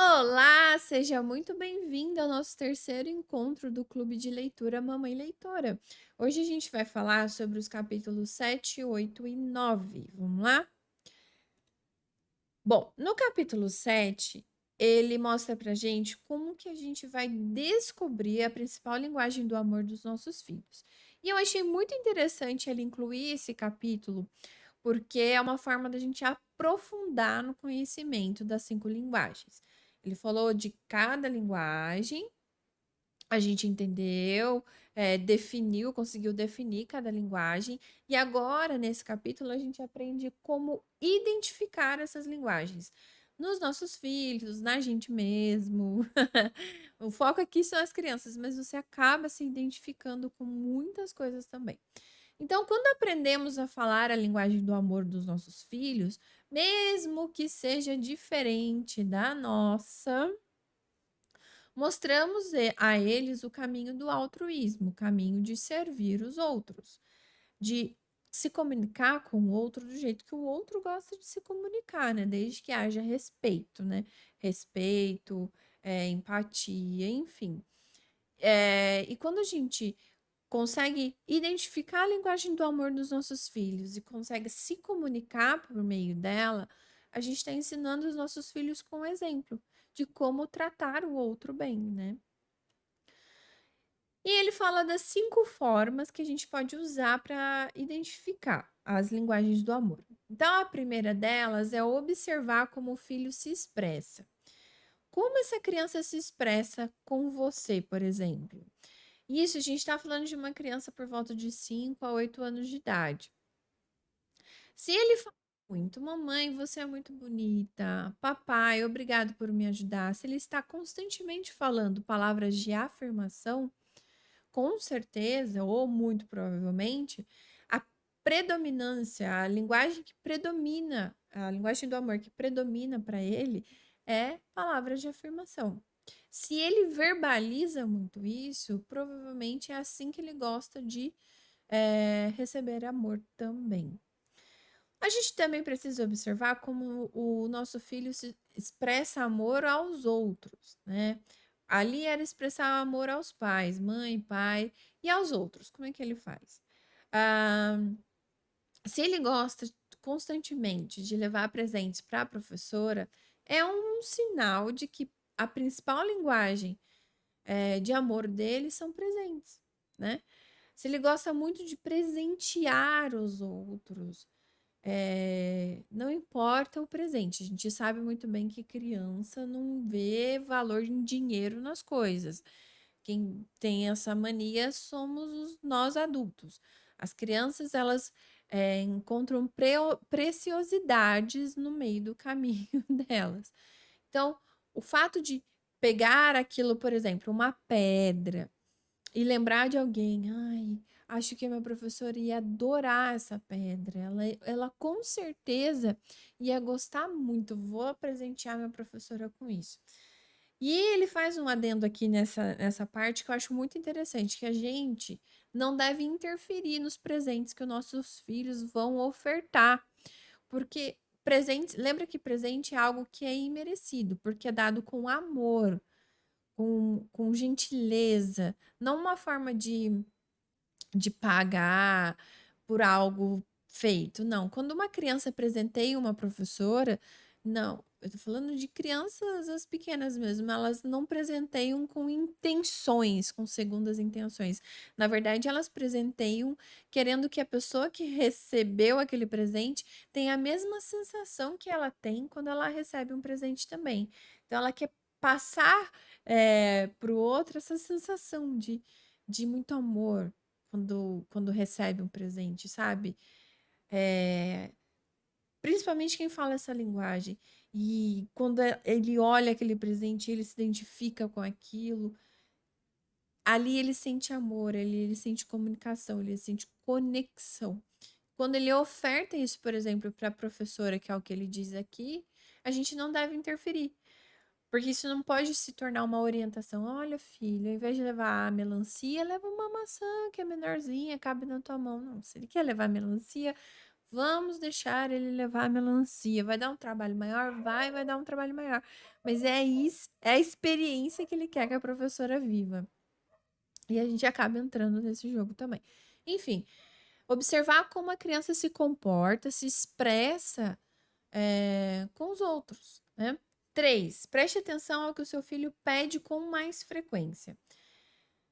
Olá, seja muito bem-vindo ao nosso terceiro encontro do Clube de Leitura Mamãe Leitora. Hoje a gente vai falar sobre os capítulos 7, 8 e 9. Vamos lá? Bom, no capítulo 7, ele mostra pra gente como que a gente vai descobrir a principal linguagem do amor dos nossos filhos. E eu achei muito interessante ele incluir esse capítulo, porque é uma forma da gente aprofundar no conhecimento das 5 linguagens. Ele falou de cada linguagem, a gente entendeu, definiu, conseguiu definir cada linguagem, e agora, nesse capítulo, a gente aprende como identificar essas linguagens nos nossos filhos, na gente mesmo. O foco aqui são as crianças, mas você acaba se identificando com muitas coisas também. Então, quando aprendemos a falar a linguagem do amor dos nossos filhos, mesmo que seja diferente da nossa, mostramos a eles o caminho do altruísmo, o caminho de servir os outros, de se comunicar com o outro do jeito que o outro gosta de se comunicar, né? Desde que haja respeito, né? Respeito, empatia, enfim. E quando a gente consegue identificar a linguagem do amor dos nossos filhos e consegue se comunicar por meio dela, a gente está ensinando os nossos filhos com exemplo de como tratar o outro bem, né? E ele fala das 5 formas que a gente pode usar para identificar as linguagens do amor. Então, a primeira delas é observar como o filho se expressa. Como essa criança se expressa com você, por exemplo? Isso, a gente está falando de uma criança por volta de 5 a 8 anos de idade. Se ele fala muito, mamãe, você é muito bonita, papai, obrigado por me ajudar. Se ele está constantemente falando palavras de afirmação, com certeza, ou muito provavelmente, a predominância, a linguagem que predomina, a linguagem do amor que predomina para ele é palavras de afirmação. Se ele verbaliza muito isso, provavelmente é assim que ele gosta de receber amor também. A gente também precisa observar como o nosso filho se expressa amor aos outros, né? Ali era expressar amor aos pais, mãe, pai, e aos outros. Como é que ele faz? Ah, se ele gosta constantemente de levar presentes para a professora, é um sinal de que a principal linguagem de amor dele são presentes, né? Se ele gosta muito de presentear os outros, não importa o presente, a gente sabe muito bem que criança não vê valor em dinheiro nas coisas. Quem tem essa mania somos nós adultos. As crianças, elas encontram preciosidades no meio do caminho delas. Então, o fato de pegar aquilo, por exemplo, uma pedra, e lembrar de alguém, ai, acho que a minha professora ia adorar essa pedra. Ela com certeza ia gostar muito. Vou presentear minha professora com isso. E ele faz um adendo aqui nessa parte que eu acho muito interessante, que a gente não deve interferir nos presentes que os nossos filhos vão ofertar. Porque presente, lembra que presente é algo que é imerecido, porque é dado com amor, com gentileza, não uma forma de pagar por algo feito, não. Quando uma criança presenteia uma professora, não, eu tô falando de crianças, as pequenas mesmo, elas não presenteiam com intenções, com segundas intenções. Na verdade, elas presenteiam querendo que a pessoa que recebeu aquele presente tenha a mesma sensação que ela tem quando ela recebe um presente também. Então, ela quer passar para o outro essa sensação de muito amor quando recebe um presente, sabe? É, principalmente quem fala essa linguagem. E quando ele olha aquele presente, ele se identifica com aquilo, ali ele sente amor, ali ele sente comunicação, ele sente conexão. Quando ele oferta isso, por exemplo, para a professora, que é o que ele diz aqui, a gente não deve interferir. Porque isso não pode se tornar uma orientação. Olha, filho, ao invés de levar a melancia, leva uma maçã que é menorzinha, cabe na tua mão. Não, se ele quer levar melancia, Vamos deixar ele levar a melancia. Vai dar um trabalho maior? Vai dar um trabalho maior. Mas é isso, é a experiência que ele quer que a professora viva. E a gente acaba entrando nesse jogo também. Enfim, observar como a criança se comporta, se expressa com os outros, né? 3. Preste atenção ao que o seu filho pede com mais frequência.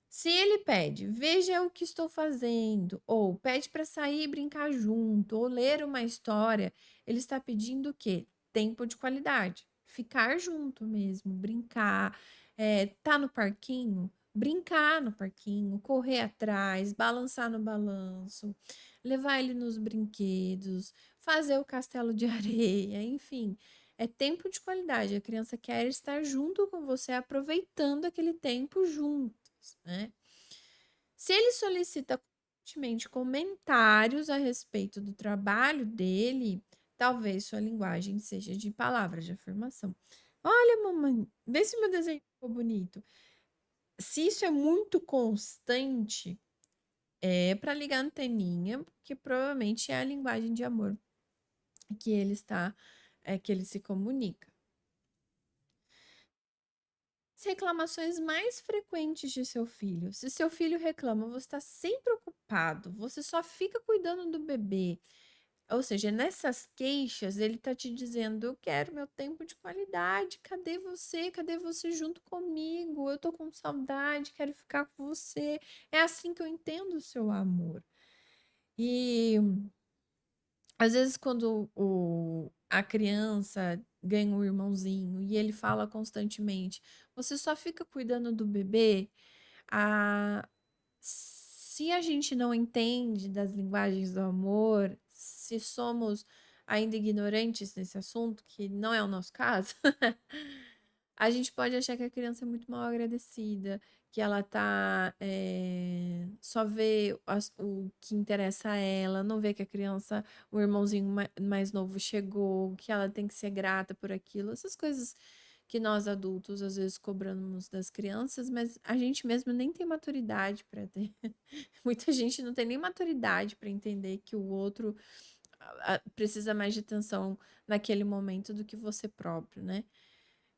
Se ele pede, veja o que estou fazendo, ou pede para sair e brincar junto, ou ler uma história, ele está pedindo o quê? Tempo de qualidade. Ficar junto mesmo, brincar, tá no parquinho, brincar no parquinho, correr atrás, balançar no balanço, levar ele nos brinquedos, fazer o castelo de areia, enfim. É tempo de qualidade. A criança quer estar junto com você, aproveitando aquele tempo juntos, né? Se ele solicita constantemente comentários a respeito do trabalho dele, talvez sua linguagem seja de palavras de afirmação. Olha, mamãe, vê se meu desenho ficou bonito. Se isso é muito constante, é para ligar a anteninha, porque provavelmente é a linguagem de amor que ele está, que ele se comunica. As reclamações mais frequentes de seu filho. Se seu filho reclama, você está sempre ocupado, você só fica cuidando do bebê. Ou seja, nessas queixas, ele está te dizendo: eu quero meu tempo de qualidade. Cadê você? Cadê você junto comigo? Eu tô com saudade, quero ficar com você. É assim que eu entendo o seu amor. E às vezes, quando a criança ganha um irmãozinho e ele fala constantemente, você só fica cuidando do bebê, se a gente não entende das linguagens do amor, se somos ainda ignorantes nesse assunto, que não é o nosso caso, a gente pode achar que a criança é muito mal agradecida, que ela tá só vê o que interessa a ela, não vê que a criança, o irmãozinho mais novo chegou, que ela tem que ser grata por aquilo, essas coisas que nós adultos às vezes cobramos das crianças, mas a gente mesmo nem tem maturidade para ter. Muita gente não tem nem maturidade para entender que o outro precisa mais de atenção naquele momento do que você próprio, né?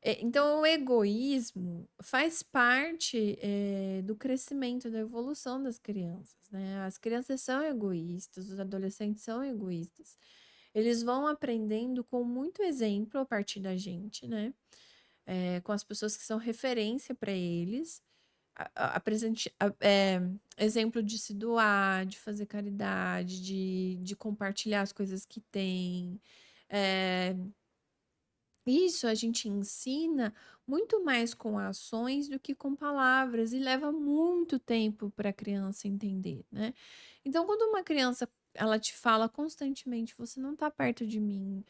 Então, o egoísmo faz parte do crescimento, da evolução das crianças, né? As crianças são egoístas, os adolescentes são egoístas. Eles vão aprendendo com muito exemplo a partir da gente, né? Com as pessoas que são referência para eles, exemplo de se doar, de fazer caridade, de compartilhar as coisas que tem. É, isso a gente ensina muito mais com ações do que com palavras e leva muito tempo para a criança entender, né? Então, quando uma criança ela te fala constantemente, você não está perto de mim,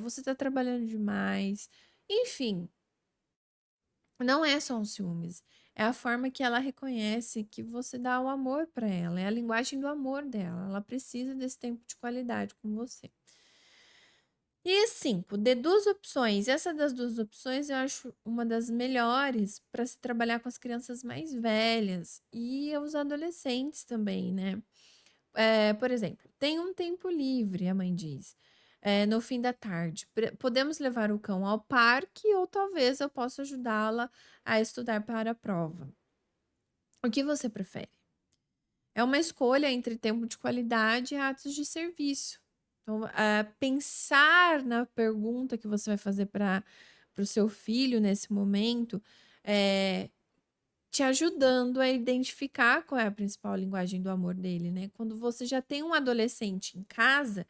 você está trabalhando demais, enfim, não é só um ciúmes, é a forma que ela reconhece que você dá o amor para ela, é a linguagem do amor dela. Ela precisa desse tempo de qualidade com você. E 5, dê duas opções. Essa das duas opções eu acho uma das melhores para se trabalhar com as crianças mais velhas e os adolescentes também, né? Por exemplo, tem um tempo livre, a mãe diz, no fim da tarde. Podemos levar o cão ao parque ou talvez eu possa ajudá-la a estudar para a prova. O que você prefere? É uma escolha entre tempo de qualidade e atos de serviço. Então, pensar na pergunta que você vai fazer para o seu filho nesse momento, te ajudando a identificar qual é a principal linguagem do amor dele, né? Quando você já tem um adolescente em casa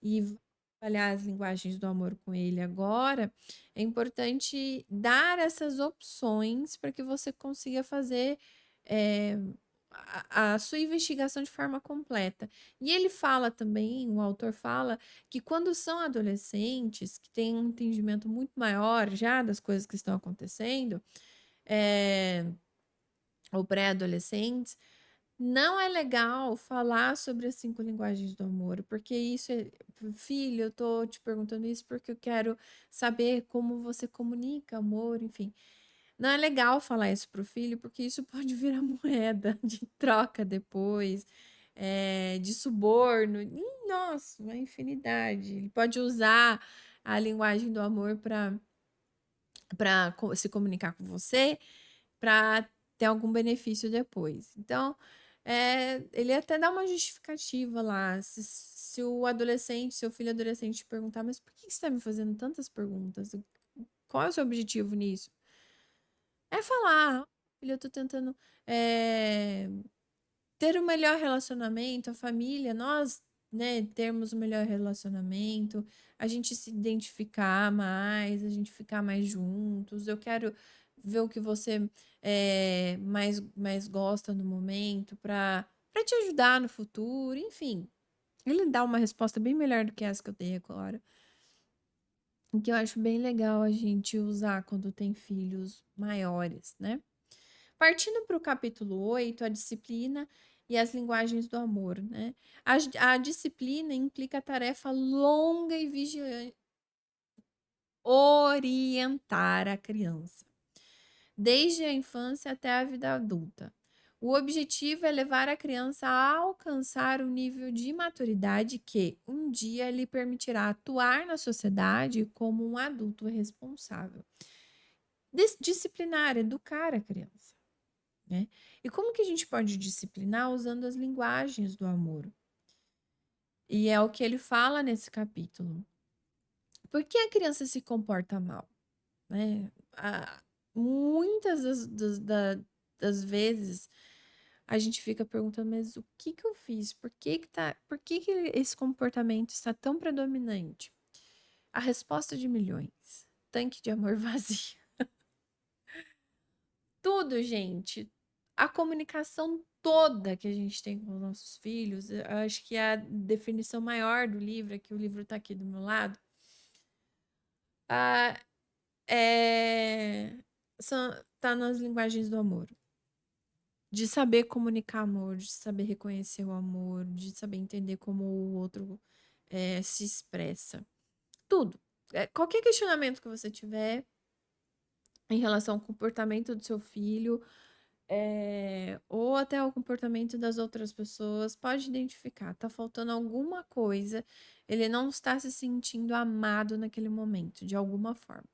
e vai trabalhar as linguagens do amor com ele agora, é importante dar essas opções para que você consiga fazer a sua investigação de forma completa. E ele fala também, o autor fala, que quando são adolescentes, que têm um entendimento muito maior já das coisas que estão acontecendo, ou pré-adolescentes, não é legal falar sobre as 5 linguagens do amor, porque isso é filho, eu tô te perguntando isso porque eu quero saber como você comunica amor, enfim. Não é legal falar isso pro filho, porque isso pode virar moeda de troca depois. de suborno. Nossa, uma infinidade. Ele pode usar a linguagem do amor para se comunicar com você, para ter algum benefício depois. Então, ele até dá uma justificativa lá. Se o adolescente, seu filho adolescente te perguntar, mas por que você está me fazendo tantas perguntas? Qual é o seu objetivo nisso? É falar, filho, eu tô tentando ter um melhor relacionamento, a família, nós, né, termos um melhor relacionamento, a gente se identificar mais, a gente ficar mais juntos. Eu quero ver o que você mais gosta no momento para te ajudar no futuro, enfim. Ele dá uma resposta bem melhor do que essa que eu dei agora. O que eu acho bem legal a gente usar quando tem filhos maiores, né? Partindo para o capítulo 8, a disciplina e as linguagens do amor, né? A disciplina implica a tarefa longa e vigilante, orientar a criança, desde a infância até a vida adulta. O objetivo é levar a criança a alcançar o nível de maturidade que um dia lhe permitirá atuar na sociedade como um adulto responsável. Disciplinar, educar a criança. Né? E como que a gente pode disciplinar usando as linguagens do amor? E é o que ele fala nesse capítulo. Por que a criança se comporta mal? Né? Muitas das vezes a gente fica perguntando, mas o que que eu fiz? Por que que esse comportamento está tão predominante? A resposta de milhões. Tanque de amor vazio. Tudo, gente. A comunicação toda que a gente tem com os nossos filhos, eu acho que a definição maior do livro, é que o livro está aqui do meu lado, ah, é, tá nas linguagens do amor. De saber comunicar amor, de saber reconhecer o amor, de saber entender como o outro se expressa. Tudo. Qualquer questionamento que você tiver em relação ao comportamento do seu filho, ou até o comportamento das outras pessoas, pode identificar, tá faltando alguma coisa, ele não está se sentindo amado naquele momento, de alguma forma.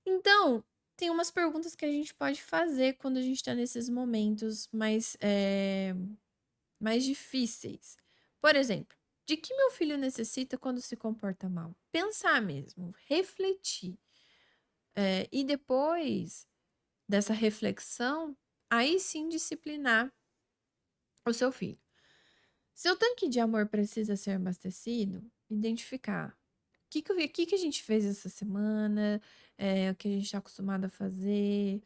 Então, tem umas perguntas que a gente pode fazer quando a gente está nesses momentos mais difíceis. Por exemplo, de que meu filho necessita quando se comporta mal? Pensar mesmo, refletir. E depois dessa reflexão, aí sim disciplinar o seu filho. Seu tanque de amor precisa ser abastecido, identificar o que a gente fez essa semana, o que a gente está acostumado a fazer.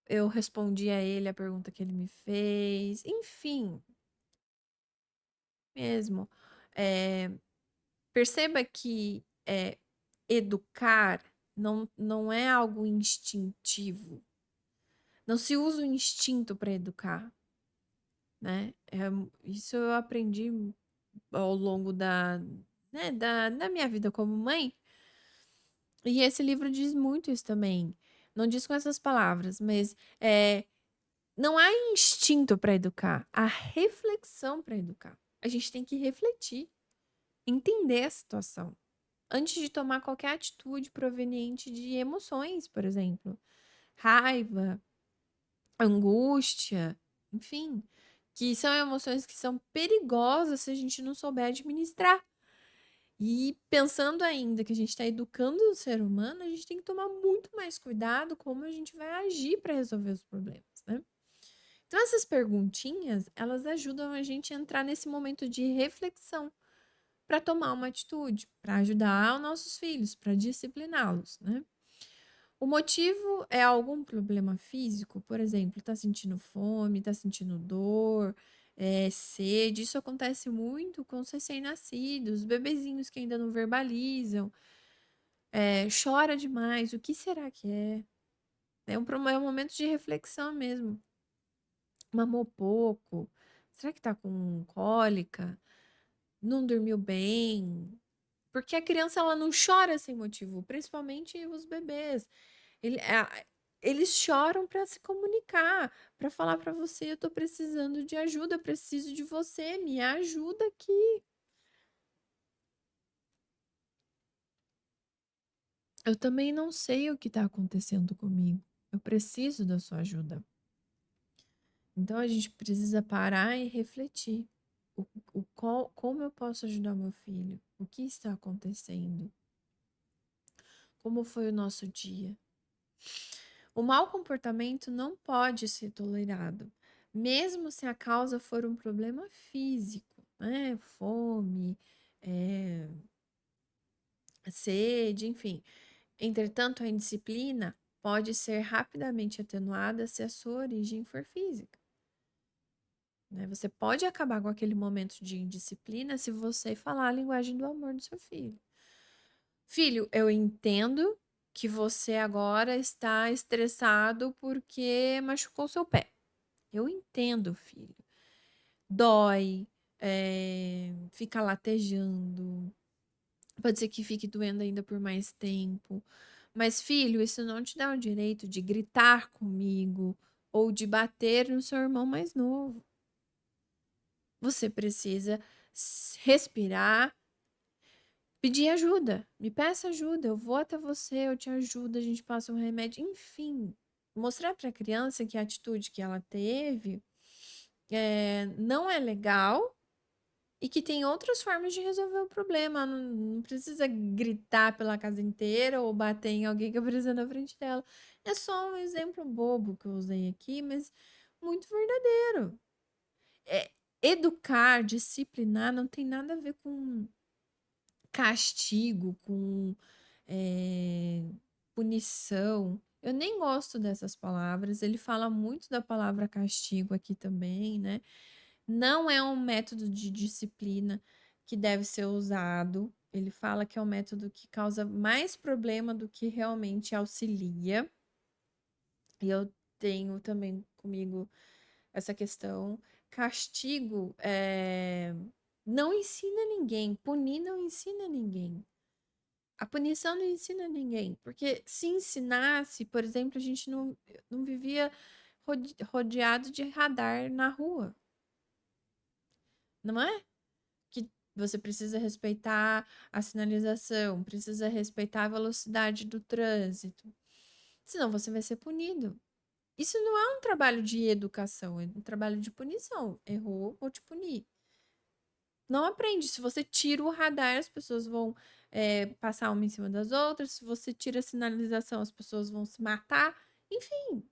Eu respondi a ele a pergunta que ele me fez, enfim, mesmo. É, perceba que educar não é algo instintivo. Não se usa o instinto para educar, né? Isso eu aprendi ao longo da minha vida como mãe. E esse livro diz muito isso também. Não diz com essas palavras, mas não há instinto para educar, há reflexão para educar. A gente tem que refletir, entender a situação, antes de tomar qualquer atitude proveniente de emoções, por exemplo, raiva, angústia, enfim, que são emoções que são perigosas se a gente não souber administrar. E pensando ainda que a gente está educando o ser humano, a gente tem que tomar muito mais cuidado como a gente vai agir para resolver os problemas, né? Então, essas perguntinhas, elas ajudam a gente a entrar nesse momento de reflexão para tomar uma atitude, para ajudar os nossos filhos, para discipliná-los, né? O motivo é algum problema físico, por exemplo, tá sentindo fome, tá sentindo dor, sede. Isso acontece muito com os recém-nascidos, bebezinhos que ainda não verbalizam, chora demais. O que será que é? É um momento de reflexão mesmo. Mamou pouco? Será que tá com cólica? Não dormiu bem? Porque a criança ela não chora sem motivo, principalmente os bebês. Ele, eles choram para se comunicar, para falar para você: eu tô precisando de ajuda, eu preciso de você, me ajuda aqui. Eu também não sei o que está acontecendo comigo. Eu preciso da sua ajuda. Então a gente precisa parar e refletir. Como eu posso ajudar meu filho? O que está acontecendo? Como foi o nosso dia? O mau comportamento não pode ser tolerado, mesmo se a causa for um problema físico, né? Fome, é, sede, enfim. Entretanto, a indisciplina pode ser rapidamente atenuada se a sua origem for física. Né? Você pode acabar com aquele momento de indisciplina se você falar a linguagem do amor do seu filho. Filho, eu entendo que você agora está estressado porque machucou seu pé. Eu entendo, filho. Dói, fica latejando. Pode ser que fique doendo ainda por mais tempo. Mas, filho, isso não te dá o direito de gritar comigo ou de bater no seu irmão mais novo. Você precisa respirar, pedir ajuda. Me peça ajuda, eu vou até você, eu te ajudo, a gente passa um remédio. Enfim, mostrar para a criança que a atitude que ela teve não é legal e que tem outras formas de resolver o problema. Não precisa gritar pela casa inteira ou bater em alguém que apareceu na frente dela. É só um exemplo bobo que eu usei aqui, mas muito verdadeiro. Educar, disciplinar, não tem nada a ver com castigo, com punição. Eu nem gosto dessas palavras. Ele fala muito da palavra castigo aqui também, né? Não é um método de disciplina que deve ser usado. Ele fala que é um método que causa mais problema do que realmente auxilia. E eu tenho também comigo essa questão. Castigo não ensina ninguém, punir não ensina ninguém. A punição não ensina ninguém, porque se ensinasse, por exemplo, a gente não vivia rodeado de radar na rua, não é? Que você precisa respeitar a sinalização, precisa respeitar a velocidade do trânsito, senão você vai ser punido. Isso não é um trabalho de educação, é um trabalho de punição. Errou, vou te punir. Não aprende. Se você tira o radar, as pessoas vão passar uma em cima das outras. Se você tira a sinalização, as pessoas vão se matar. Enfim,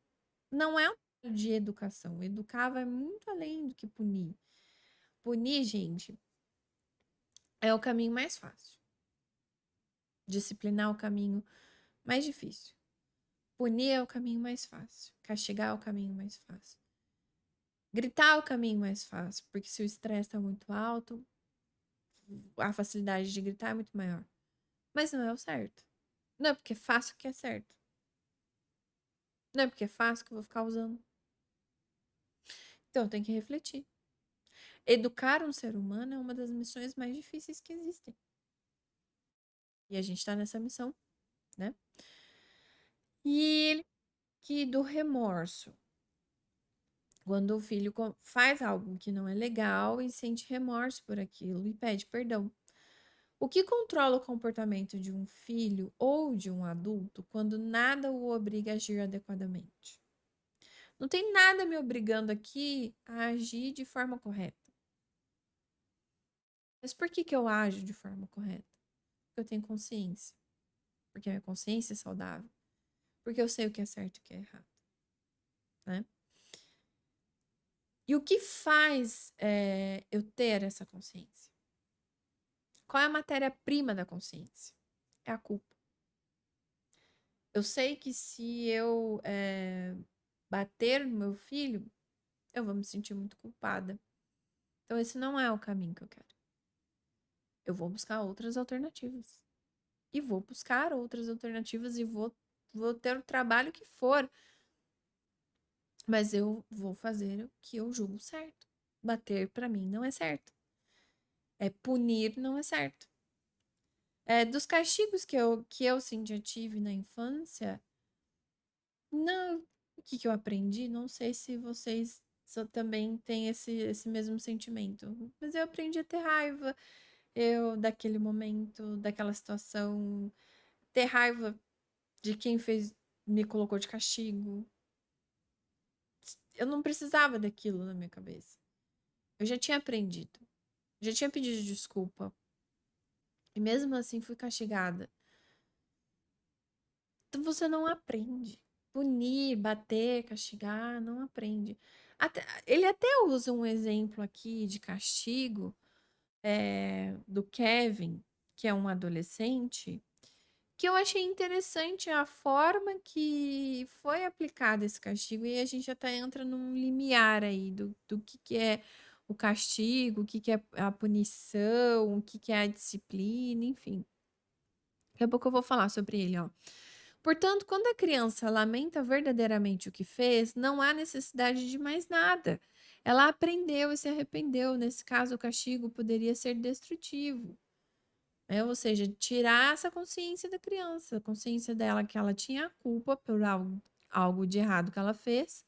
não é um trabalho de educação. Educar vai muito além do que punir. Punir, gente, é o caminho mais fácil. Disciplinar é o caminho mais difícil. Punir é o caminho mais fácil. Castigar é o caminho mais fácil. Gritar é o caminho mais fácil, porque se o estresse está muito alto, a facilidade de gritar é muito maior. Mas não é o certo. Não é porque é fácil que é certo. Não é porque é fácil que eu vou ficar usando. Então tem que refletir. Educar um ser humano é uma das missões mais difíceis que existem. E a gente tá nessa missão, né? E que do remorso. Quando o filho faz algo que não é legal e sente remorso por aquilo e pede perdão. O que controla o comportamento de um filho ou de um adulto quando nada o obriga a agir adequadamente? Não tem nada me obrigando aqui a agir de forma correta. Mas por que eu ajo de forma correta? Porque eu tenho consciência. Porque a minha consciência é saudável. Porque eu sei o que é certo e o que é errado. Né? E o que faz eu ter essa consciência? Qual é a matéria-prima da consciência? É a culpa. Eu sei que se eu bater no meu filho, eu vou me sentir muito culpada. Então, esse não é o caminho que eu quero. Eu vou buscar outras alternativas. E vou buscar outras alternativas e vou ter o trabalho que for. Mas eu vou fazer o que eu julgo certo. Bater para mim não é certo. Punir não é certo. Dos castigos que eu sim já tive na infância, Não, o que que eu aprendi? Não sei se vocês também têm esse mesmo sentimento, mas eu aprendi a ter raiva, daquele momento, daquela situação, ter raiva de quem me colocou de castigo. Eu não precisava daquilo na minha cabeça. Eu já tinha aprendido, já tinha pedido desculpa, e mesmo assim fui castigada. Então você não aprende. Punir, bater, castigar, não aprende. Ele até usa um exemplo aqui de castigo, do Kevin, que é um adolescente, que eu achei interessante a forma que foi aplicado esse castigo, e a gente já entra num limiar aí do que é o castigo, o que é a punição, o que é a disciplina, enfim. Daqui a pouco eu vou falar sobre ele, ó. Portanto, quando a criança lamenta verdadeiramente o que fez, não há necessidade de mais nada. Ela aprendeu e se arrependeu. Nesse caso, o castigo poderia ser destrutivo. Ou seja, tirar essa consciência da criança, a consciência dela que ela tinha a culpa por algo de errado que ela fez.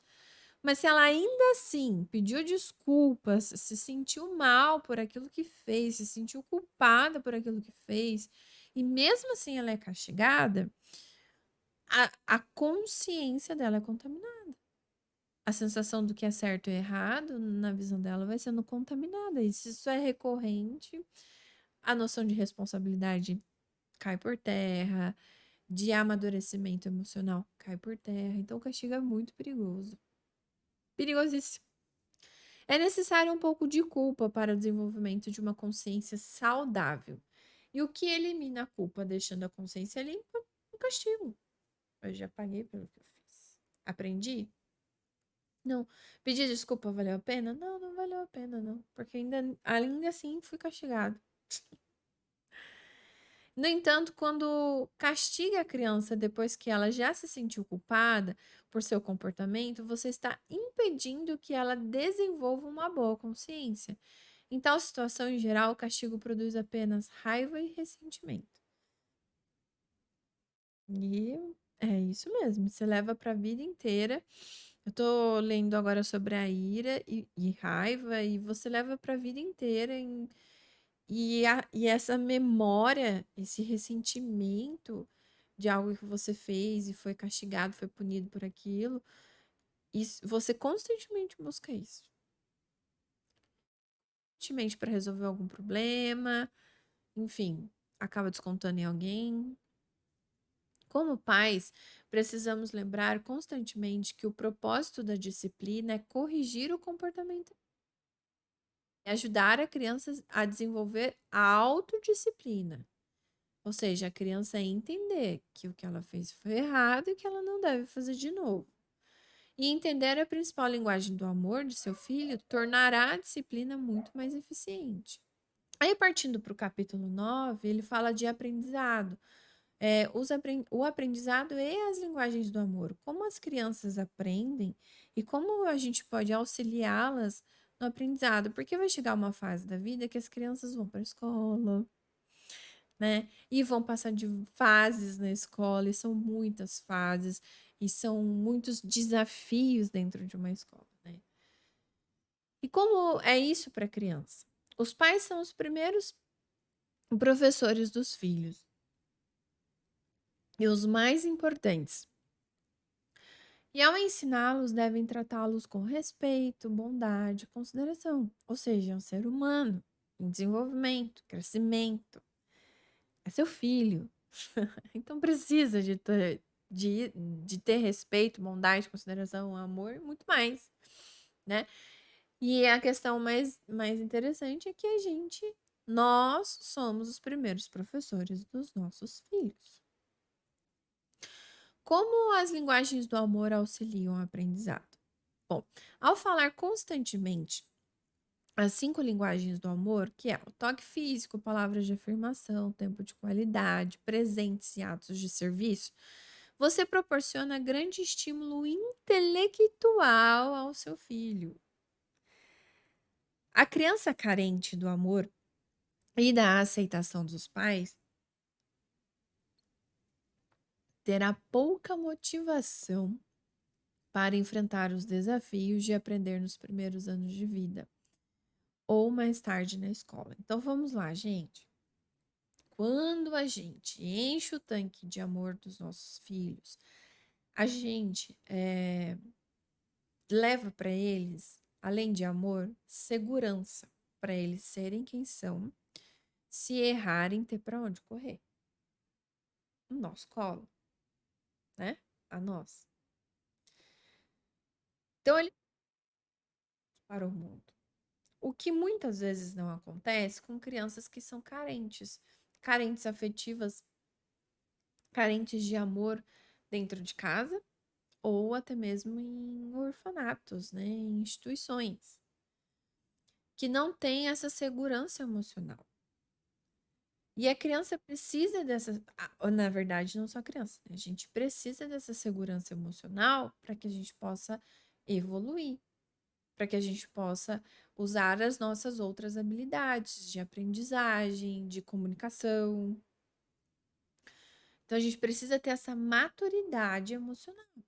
Mas se ela ainda assim pediu desculpas, se sentiu mal por aquilo que fez, se sentiu culpada por aquilo que fez, e mesmo assim ela é castigada, a consciência dela é contaminada. A sensação do que é certo e errado, na visão dela, vai sendo contaminada. E se isso é recorrente, a noção de responsabilidade cai por terra, de amadurecimento emocional cai por terra. Então, o castigo é muito perigoso. Perigosíssimo. É necessário um pouco de culpa para o desenvolvimento de uma consciência saudável. E o que elimina a culpa, deixando a consciência limpa? O castigo. Eu já paguei pelo que eu fiz. Aprendi? Não. Pedir desculpa valeu a pena? Não, não valeu a pena, não. Porque ainda assim fui castigado. No entanto, quando castiga a criança depois que ela já se sentiu culpada por seu comportamento, você está impedindo que ela desenvolva uma boa consciência. Em tal situação, em geral, o castigo produz apenas raiva e ressentimento. E é isso mesmo, você leva para a vida inteira. Eu tô lendo agora sobre a ira e raiva, e você leva para a vida inteira. E essa memória, esse ressentimento de algo que você fez e foi castigado, foi punido por aquilo, você constantemente busca isso. Constantemente para resolver algum problema, enfim, acaba descontando em alguém. Como pais, precisamos lembrar constantemente que o propósito da disciplina é corrigir o comportamento e ajudar a criança a desenvolver a autodisciplina. Ou seja, a criança entender que o que ela fez foi errado e que ela não deve fazer de novo. E entender a principal linguagem do amor de seu filho tornará a disciplina muito mais eficiente. Aí, partindo para o capítulo 9, ele fala de aprendizado. O aprendizado e as linguagens do amor. Como as crianças aprendem e como a gente pode auxiliá-las no aprendizado. Porque vai chegar uma fase da vida que as crianças vão para a escola, né? E vão passar de fases na escola, e são muitas fases, e são muitos desafios dentro de uma escola, né? E como é isso para a criança? Os pais são os primeiros professores dos filhos e os mais importantes. E ao ensiná-los, devem tratá-los com respeito, bondade, consideração. Ou seja, é um ser humano em desenvolvimento, crescimento. É seu filho. Então precisa de ter respeito, bondade, consideração, amor, muito mais, né? E a questão mais interessante é que nós somos os primeiros professores dos nossos filhos. Como as linguagens do amor auxiliam o aprendizado? Bom, ao falar constantemente as 5 linguagens do amor, que é o toque físico, palavras de afirmação, tempo de qualidade, presentes e atos de serviço, você proporciona grande estímulo intelectual ao seu filho. A criança carente do amor e da aceitação dos pais terá pouca motivação para enfrentar os desafios de aprender nos primeiros anos de vida ou mais tarde na escola. Então vamos lá, gente. Quando a gente enche o tanque de amor dos nossos filhos, a gente leva para eles, além de amor, segurança para eles serem quem são, se errarem, ter para onde correr. No nosso colo, né? A nós. Então ele para o mundo. O que muitas vezes não acontece com crianças que são carentes, carentes afetivas, carentes de amor dentro de casa ou até mesmo em orfanatos, né, em instituições, que não têm essa segurança emocional. E a criança precisa dessa, na verdade, não só a criança, né? A gente precisa dessa segurança emocional para que a gente possa evoluir, para que a gente possa usar as nossas outras habilidades de aprendizagem, de comunicação. Então a gente precisa ter essa maturidade emocional. A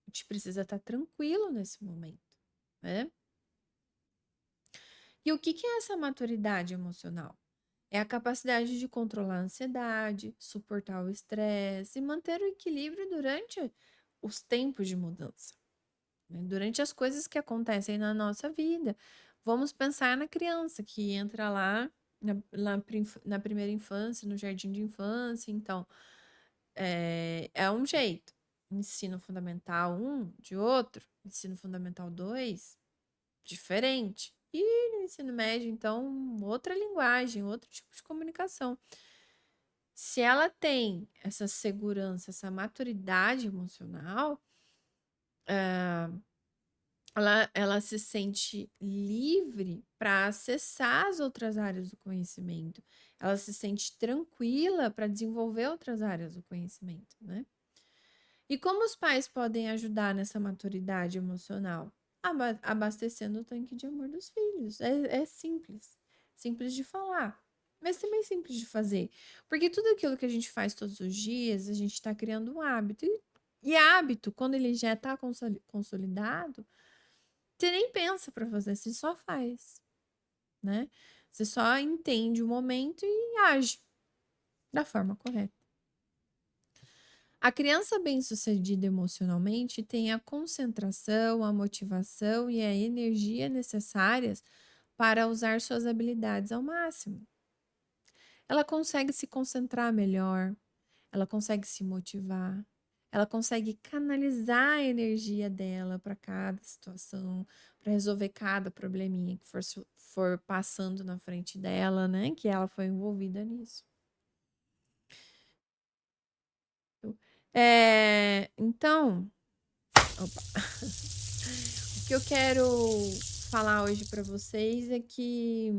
gente precisa estar tranquilo nesse momento, né? E o que é essa maturidade emocional? É a capacidade de controlar a ansiedade, suportar o estresse e manter o equilíbrio durante os tempos de mudança, né? Durante as coisas que acontecem na nossa vida. Vamos pensar na criança que entra lá na primeira infância, no jardim de infância. Então, é um jeito. Ensino fundamental 1 de outro, ensino fundamental 2 diferente. E no ensino médio, então, outra linguagem, outro tipo de comunicação. Se ela tem essa segurança, essa maturidade emocional, ela se sente livre para acessar as outras áreas do conhecimento. Ela se sente tranquila para desenvolver outras áreas do conhecimento, né? E como os pais podem ajudar nessa maturidade emocional? Abastecendo o tanque de amor dos filhos. É simples. Simples de falar, mas também simples de fazer. Porque tudo aquilo que a gente faz todos os dias, a gente está criando um hábito. E hábito, quando ele já está consolidado, você nem pensa para fazer, você só faz, né? Você só entende o momento e age da forma correta. A criança bem-sucedida emocionalmente tem a concentração, a motivação e a energia necessárias para usar suas habilidades ao máximo. Ela consegue se concentrar melhor, ela consegue se motivar, ela consegue canalizar a energia dela para cada situação, para resolver cada probleminha que for passando na frente dela, né? Que ela foi envolvida nisso. Então, opa. O que eu quero falar hoje para vocês é que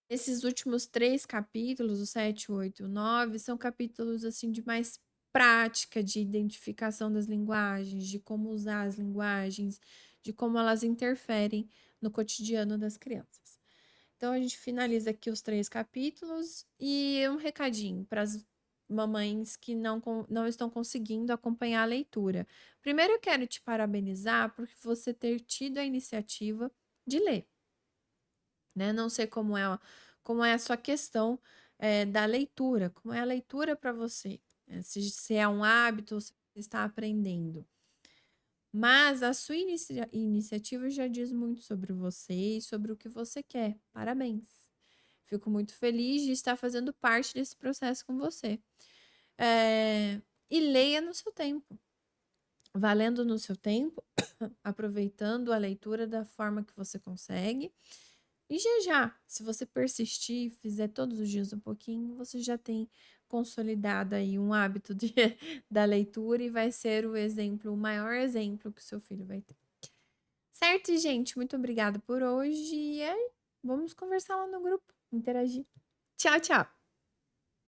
esses últimos 3 capítulos, o 7, o 8 e o 9, são capítulos assim de mais prática, de identificação das linguagens, de como usar as linguagens, de como elas interferem no cotidiano das crianças. Então a gente finaliza aqui os 3 capítulos e um recadinho para as mamães que não estão conseguindo acompanhar a leitura. Primeiro eu quero te parabenizar por você ter tido a iniciativa de ler, né? Não sei como é a sua questão da leitura, como é a leitura para você, né? Se é um hábito, se você está aprendendo. Mas a sua iniciativa já diz muito sobre você e sobre o que você quer. Parabéns. Fico muito feliz de estar fazendo parte desse processo com você. E leia no seu tempo, valendo no seu tempo, aproveitando a leitura da forma que você consegue. E já, se você persistir, fizer todos os dias um pouquinho, você já tem consolidado aí um hábito da leitura e vai ser o exemplo, o maior exemplo que o seu filho vai ter. Certo, gente? Muito obrigada por hoje e vamos conversar lá no grupo, interagir. Tchau, tchau!